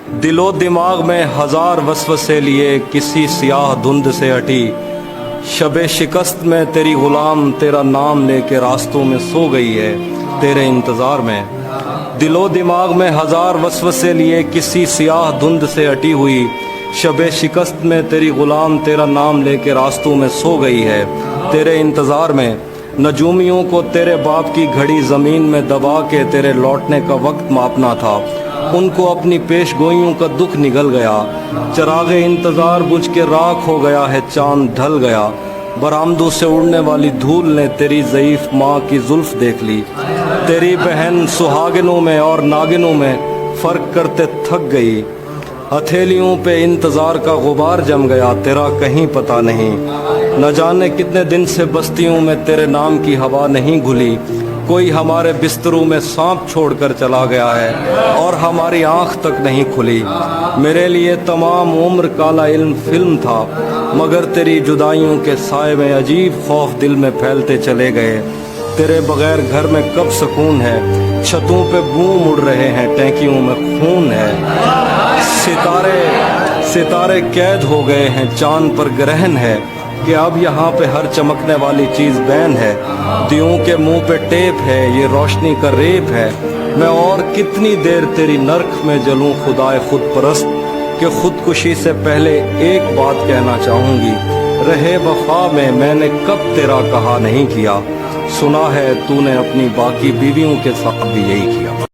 दिलो दिमाग में हजार वसवसे लिए किसी सियाह धुंध से हटी, शबे शिकस्त में तेरी गुलाम तेरा नाम लेके रास्तों में सो गई है तेरे इंतज़ार में। दिलो दिमाग में हजार वसवसे लिए किसी सियाह धुंध से हटी हुई, शबे शिकस्त में तेरी गुलाम तेरा नाम लेके रास्तों में सो गई है तेरे इंतज़ार में। नजूमियों को तेरे बाप की घड़ी ज़मीन में दबा के तेरे लौटने का वक्त मापना था, उनको अपनी पेश गोइयों का दुख निगल गया। चरागे इंतज़ार बुझ के राख हो गया है, चांद ढल गया। बरामदों से उड़ने वाली धूल ने तेरी ज़ईफ़ माँ की जुल्फ़ देख ली। तेरी बहन सुहागिनों में और नागिनों में फ़र्क करते थक गई। हथेलियों पे इंतज़ार का गुबार जम गया, तेरा कहीं पता नहीं। न जाने कितने दिन से बस्तियों में तेरे नाम की हवा नहीं घुली। कोई हमारे बिस्तरों में सांप छोड़कर चला गया है और हमारी आँख तक नहीं खुली। मेरे लिए तमाम उम्र काला इल्म फिल्म था, मगर तेरी जुदाइयों के साए में अजीब खौफ दिल में फैलते चले गए। तेरे बगैर घर में कब सुकून है, छतों पे बूम उड़ रहे हैं, टैंकियों में खून है। सितारे कैद हो गए हैं, चांद पर ग्रहण है कि अब यहाँ पे हर चमकने वाली चीज़ बैन है। दियों के मुंह पे टेप है, ये रोशनी का रेप है। मैं और कितनी देर तेरी नर्क में जलूं खुदाए खुद परस्त, कि खुदकुशी से पहले एक बात कहना चाहूँगी, रहे वफा में मैंने कब तेरा कहा नहीं किया। सुना है तूने अपनी बाकी बीवियों के साथ भी यही किया।